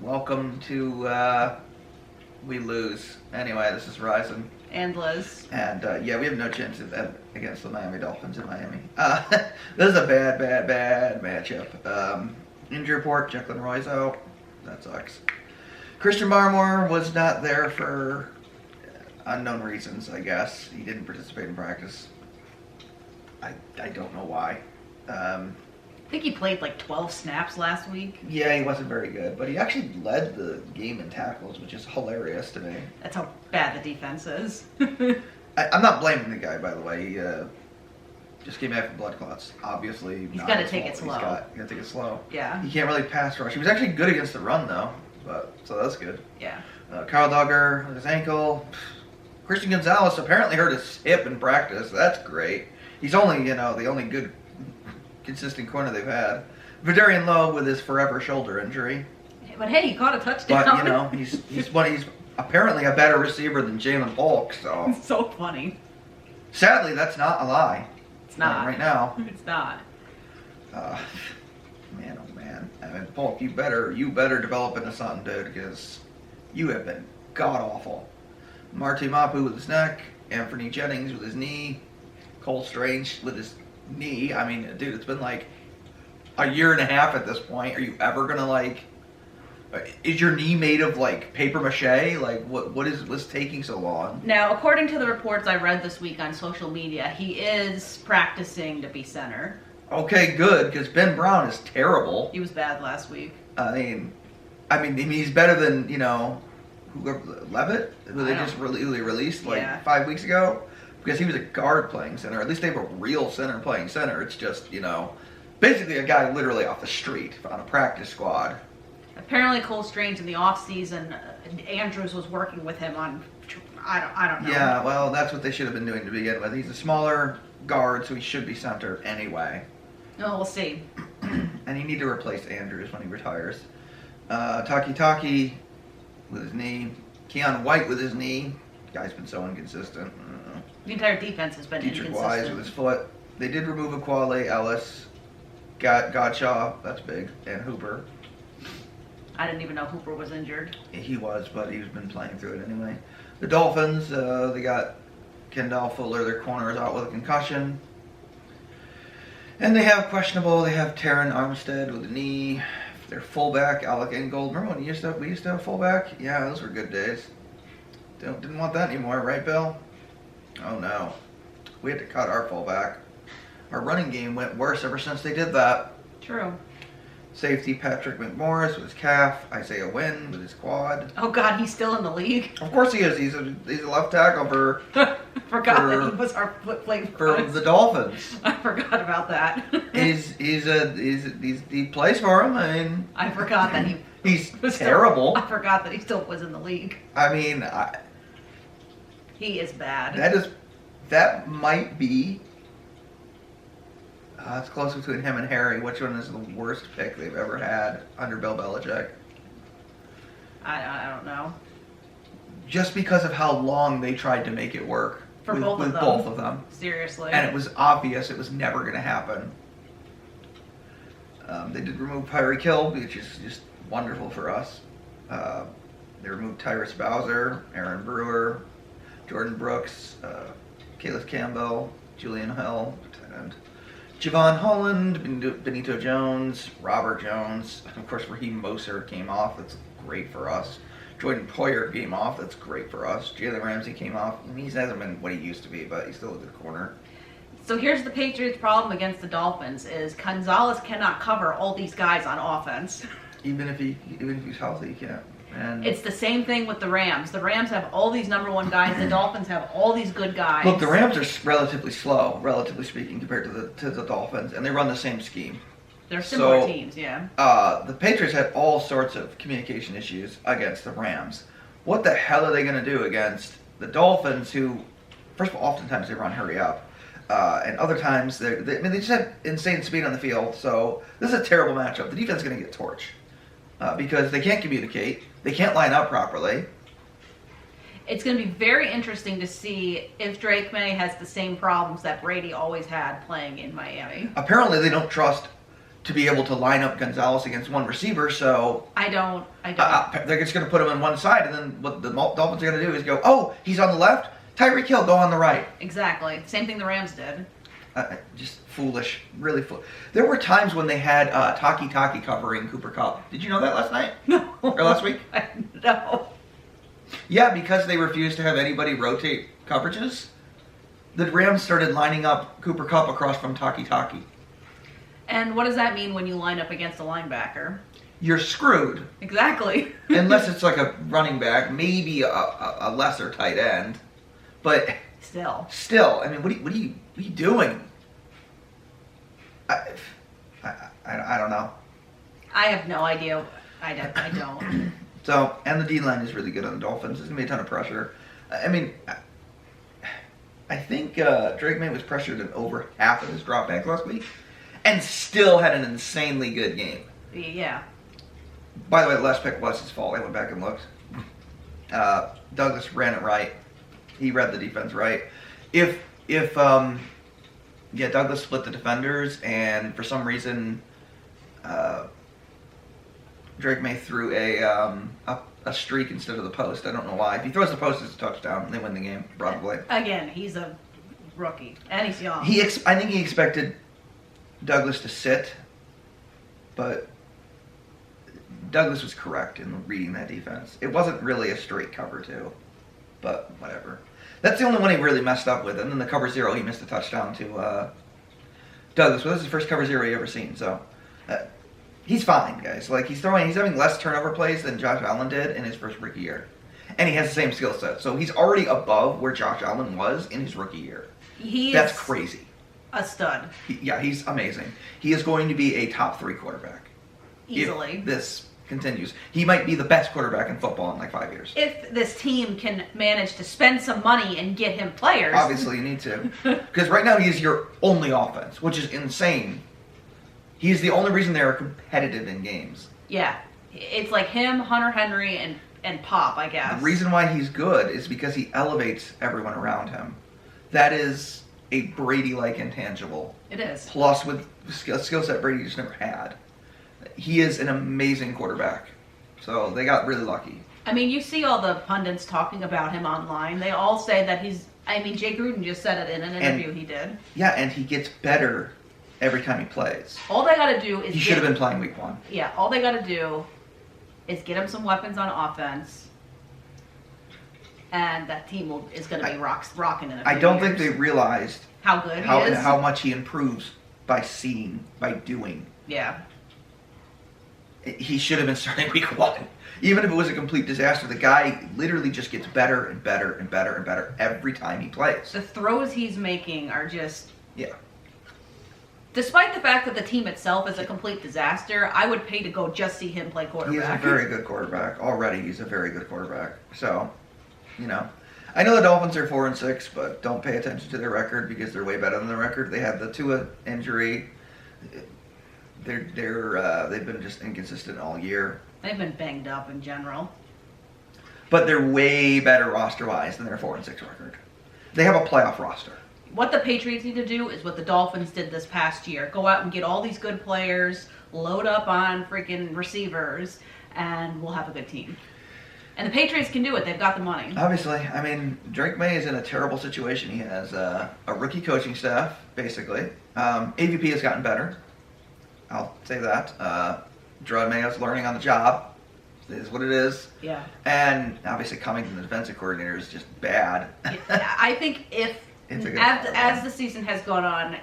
Welcome to We Lose. Anyway, this is Ryzen. And Liz. And we have no chance against the Miami Dolphins in Miami. This is a bad matchup. Injury report, Jacqueline Roy's out. That sucks. Christian Barmore was not there for unknown reasons, I guess. He didn't participate in practice. I don't know why. I think he played like 12 snaps last week. Yeah, he wasn't very good, but he actually led the game in tackles, which is hilarious to me. That's how bad the defense is. I'm not blaming the guy, by the way. He just came back from blood clots. Obviously, he's got to take it slow. He's got to take it slow. Yeah. He can't really pass rush. He was actually good against the run, though, so that's good. Yeah. Kyle Duggar with his ankle. Christian Gonzalez apparently hurt his hip in practice. That's great. He's only, the only good consistent corner they've had. Vidarian Lowe with his forever shoulder injury. But hey, he caught a touchdown. But he's apparently a better receiver than Jalen Polk. So it's so funny. Sadly, that's not a lie. It's not right now. It's not. Man, oh man. I mean, Polk, you better develop into something, dude, because you have been god awful. Marty Mapu with his neck, Anthony Jennings with his knee, Cole Strange with his knee. I mean, dude, it's been like a year and a half at this point. Are you ever gonna is your knee made of like paper mache? Like what's taking so long? Now, according to the reports I read this week on social media, he is practicing to be center. Okay, good, because Ben Brown is terrible. He was bad last week. I mean he's better than whoever Levitt, who they just released 5 weeks ago. Because he was a guard playing center. At least they have a real center playing center. It's just, basically a guy literally off the street on a practice squad. Apparently Cole Strange in the offseason, Andrews was working with him on, I don't know. Yeah, well, that's what they should have been doing to begin with. He's a smaller guard, so he should be center anyway. Oh, we'll see. And you need to replace Andrews when he retires. Taki with his knee. Keon White with his knee. Guy's been so inconsistent. The entire defense has been Dietrich inconsistent. Wise with his foot. They did remove Aquale, Ellis, Godshaw, that's big, and Hooper. I didn't even know Hooper was injured. He was, but he's been playing through it anyway. The Dolphins, they got Kendall Fuller, their corner, is out with a concussion. And they have Taron Armstead with a knee. Their fullback, Alec Ingold. Remember when we used to have a fullback? Yeah, those were good days. Didn't want that anymore, right, Bill? Oh no. We had to cut our fullback. Our running game went worse ever since they did that. True. Safety Patrick McMorris with his calf. Isaiah Wynn with his quad. Oh God, he's still in the league? Of course he is. He's a left tackle for Forgot that he was our playing for the Dolphins. I forgot about that. He plays for him. I mean, I forgot that he's terrible. I forgot that he still was in the league. I mean, he is bad. That might be. It's close between him and Harry. Which one is the worst pick they've ever had under Bill Belichick? I don't know. Just because of how long they tried to make it work with both of them. Seriously. And it was obvious it was never going to happen. They did remove Pyreek Hill, which is just wonderful for us. They removed Tyrus Bowser, Aaron Brewer, Jordan Brooks, Caleb Campbell, Julian Hill, and Javon Holland, Benito Jones, Robert Jones. Of course, Raheem Mostert came off. That's great for us. Jordan Poyer came off. That's great for us. Jalen Ramsey came off. He hasn't been what he used to be, but he's still a good corner. So here's the Patriots' problem against the Dolphins: is Gonzalez cannot cover all these guys on offense. Even if he's healthy, he can't. And it's the same thing with the Rams. The Rams have all these number one guys. The Dolphins have all these good guys. Look, the Rams are relatively slow, relatively speaking, compared to the Dolphins, and they run the same scheme. They're similar teams, yeah. The Patriots had all sorts of communication issues against the Rams. What the hell are they going to do against the Dolphins, who, first of all, oftentimes they run hurry up, and other times they just have insane speed on the field. So this is a terrible matchup. The defense is going to get torched because they can't communicate. They can't line up properly. It's going to be very interesting to see if Drake May has the same problems that Brady always had playing in Miami. Apparently, they don't trust to be able to line up Gonzalez against one receiver. So I don't. they're just going to put him on one side, and then what the Dolphins are going to do is go, oh, he's on the left. Tyreek Hill, go on the right. Exactly. Same thing the Rams did. Just foolish, really foolish. There were times when they had Taki covering Cooper Kupp. Did you know that last night? No. Or last week? No. Yeah, because they refused to have anybody rotate coverages, the Rams started lining up Cooper Kupp across from Taki. And what does that mean when you line up against a linebacker? You're screwed. Exactly. Unless it's like a running back, maybe a lesser tight end. But still, I mean, what are you doing? I don't know. I have no idea. I don't. So, and the D-line is really good on the Dolphins. There's going to be a ton of pressure. I mean, I think Drake May was pressured in over half of his dropbacks last week and still had an insanely good game. Yeah. By the way, the last pick was his fault. I went back and looked. Douglas ran it right. He read the defense right. If Douglas split the defenders, and for some reason, Drake May threw a streak instead of the post. I don't know why. If he throws the post, it's a touchdown. They win the game, probably. Again, he's a rookie, and he's young. I think he expected Douglas to sit, but Douglas was correct in reading that defense. It wasn't really a straight cover two, but whatever. That's the only one he really messed up with. And then the cover zero, he missed a touchdown to Douglas. Well, this is the first cover zero he ever seen. So he's fine, guys. Like he's having less turnover plays than Josh Allen did in his first rookie year, and he has the same skill set. So he's already above where Josh Allen was in his rookie year. That's crazy. A stud. He's amazing. He is going to be a top 3 quarterback. Easily. If this continues. He might be the best quarterback in football in like 5 years. If this team can manage to spend some money and get him players. Obviously, you need to. Because right now, he's your only offense, which is insane. He's the only reason they're competitive in games. Yeah. It's like him, Hunter Henry, and Pop, I guess. The reason why he's good is because he elevates everyone around him. That is a Brady-like intangible. It is. Plus, with skill set Brady just never had. He is an amazing quarterback. So they got really lucky. I mean, you see all the pundits talking about him online. They all say that Jay Gruden just said it in an interview he did. Yeah, and he gets better every time he plays. All they got to do is... He should have been playing week 1. Yeah, all they got to do is get him some weapons on offense, and that team is going to be rocking in a few I don't years. think they realized how good he is. How much he improves by doing. Yeah. He should have been starting week 1. Even if it was a complete disaster, the guy literally just gets better and better and better and better every time he plays. The throws he's making are just... Yeah. Despite the fact that the team itself is a complete disaster, I would pay to go just see him play quarterback. He is a very good quarterback. Already, he's a very good quarterback. So, I know the Dolphins are 4-6, but don't pay attention to their record because they're way better than their record. They had the Tua injury. They've been just inconsistent all year. They've been banged up in general. But they're way better roster-wise than their 4-6 record. They have a playoff roster. What the Patriots need to do is what the Dolphins did this past year. Go out and get all these good players, load up on freaking receivers, and we'll have a good team. And the Patriots can do it. They've got the money. Obviously. I mean, Drake May is in a terrible situation. He has a rookie coaching staff, basically. AVP has gotten better. I'll say that. Gerard Mayo's learning on the job. It is what it is. Yeah. And obviously coming from the defensive coordinator is just bad. I think as the season has gone on,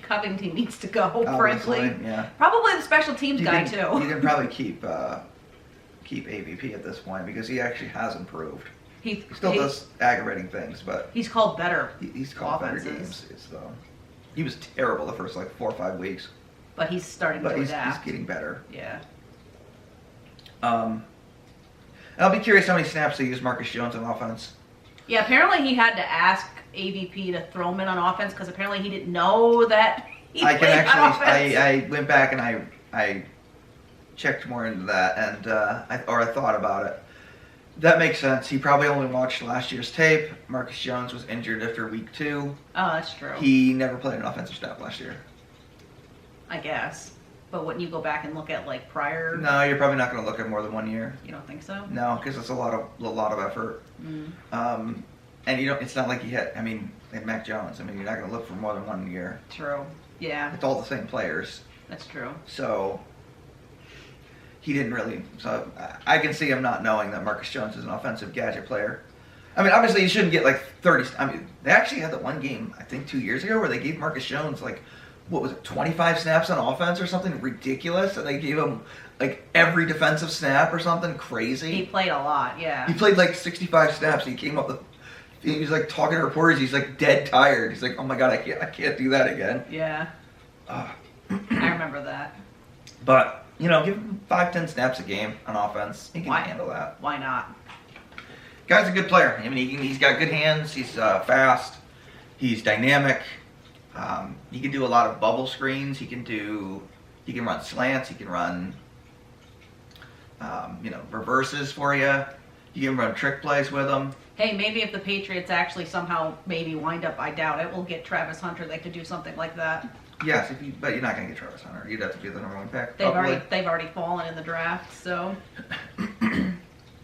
Covington needs to go, obviously, frankly. Yeah. Probably the special teams guy, too. You can probably keep AVP at this point because he actually has improved. He still does aggravating things, but... He's called better He's called better games. He was terrible the first 4 or 5 weeks. But he's starting to adapt. He's getting better. Yeah. And I'll be curious how many snaps they use Marcus Jones on offense. Yeah, apparently he had to ask AVP to throw him in on offense because apparently he didn't know that he played on offense. I went back and I checked more into that and I thought about it. That makes sense. He probably only watched last year's tape. Marcus Jones was injured after week 2. Oh, that's true. He never played an offensive snap last year. I guess. But wouldn't you go back and look at like prior? No, you're probably not going to look at more than 1 year. You don't think so? No, because it's a lot of effort. And you don't. It's not like you had. I mean, like Mac Jones. I mean, you're not going to look for more than 1 year. True. Yeah. It's all the same players. That's true. So he didn't really. So I can see him not knowing that Marcus Jones is an offensive gadget player. I mean, obviously, you shouldn't get like 30. I mean, they actually had the one game, I think 2 years ago, where they gave Marcus Jones like, what was it, 25 snaps on offense or something ridiculous, and they gave him like every defensive snap or something crazy. He played a lot, yeah. He played like 65 snaps. He came up with. He was like talking to reporters. He's like dead tired. He's like, oh my god, I can't do that again. Yeah. I remember that. But you know, give him 5-10 snaps a game on offense. He can handle that. Why not? Guy's a good player. I mean, he's got good hands. He's fast. He's dynamic. He can do a lot of bubble screens. He can run slants. He can run, reverses for you. You can run trick plays with him. Hey, maybe if the Patriots actually somehow maybe wind up, I doubt it, we'll get Travis Hunter. They could do something like that. Yes, but you're not going to get Travis Hunter. You'd have to be the number 1 pick. They've already fallen in the draft, so.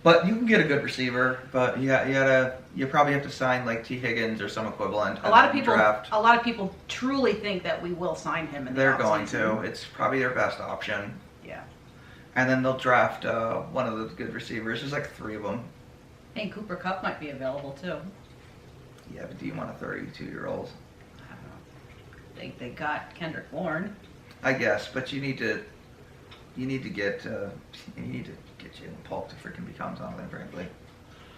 But you can get a good receiver, but you probably have to sign like T. Higgins or some equivalent. A lot of people truly think that we will sign him in the They're going offseason. to. It's probably their best option. Yeah. And then they'll draft one of the good receivers. There's like 3 of them. Hey, Cooper Kupp might be available too. Yeah, but do you want a 32-year-old? I don't know. They got Kendrick Bourne. I guess, but you need to get Jalen Polk to freaking become something, frankly.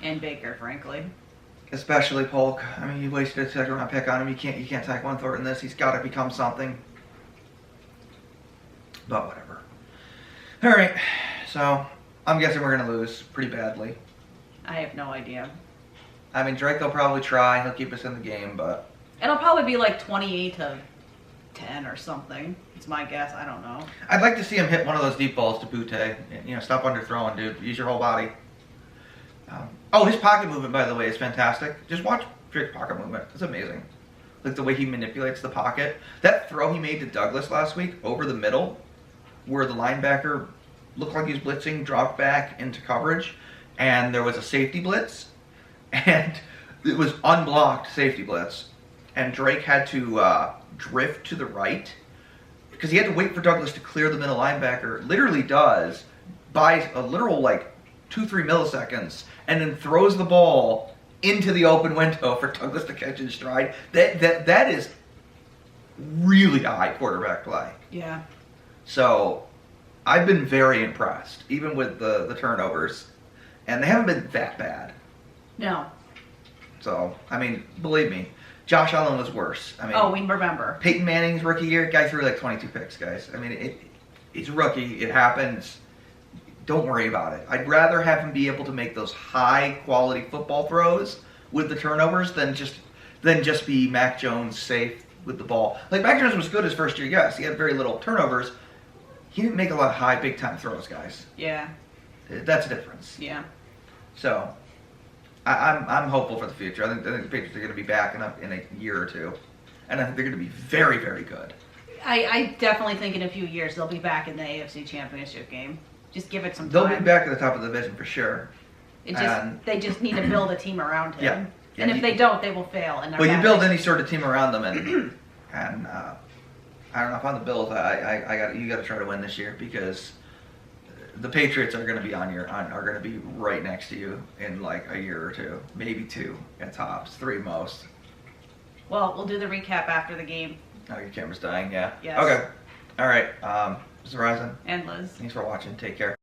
And Baker, frankly. Especially Polk. I mean, you wasted a 2nd-round pick on him. You can't take one throw in this. He's got to become something. But whatever. All right. So I'm guessing we're gonna lose pretty badly. I have no idea. I mean, Drake will probably try. He'll keep us in the game, but It'll probably be like 28-10 or something. It's my guess. I don't know. I'd like to see him hit one of those deep balls to Butte. You know, stop underthrowing, dude. Use your whole body. His pocket movement, by the way, is fantastic. Just watch Drake's pocket movement. It's amazing. Like the way he manipulates the pocket. That throw he made to Douglas last week over the middle, where the linebacker looked like he was blitzing, dropped back into coverage, and there was a safety blitz, and it was unblocked safety blitz, and Drake had to drift to the right because he had to wait for Douglas to clear the middle linebacker. Literally does, buys a literal like 2-3 milliseconds, and then throws the ball into the open window for Douglas to catch in stride. That is really high quarterback play. Yeah. So I've been very impressed, even with the turnovers, and they haven't been that bad. No. So I mean, believe me, Josh Allen was worse. I mean, we remember. Peyton Manning's rookie year, guy threw like 22 picks, guys. I mean, he's a rookie. It happens. Don't worry about it. I'd rather have him be able to make those high quality football throws with the turnovers than just be Mac Jones safe with the ball. Like Mac Jones was good his first year, yes. He had very little turnovers. He didn't make a lot of high big time throws, guys. Yeah. That's a difference. Yeah. So I'm hopeful for the future. I think the Patriots are going to be back in a year or two, and I think they're going to be very, very good. I definitely think in a few years they'll be back in the AFC Championship game. Just give it some time. They'll be back at the top of the division for sure. They just need to build a team around him. Yeah. And if they don't, they will fail. But you build any sort of team around them, and I don't know if on the Bills, you got to try to win this year because the Patriots are going to be are going to be right next to you in like a year or two, maybe 2 at tops, 3 most. Well, we'll do the recap after the game. Oh, your camera's dying, yeah. Yes. Okay. All right. This is Verizon. And Liz. Thanks for watching. Take care.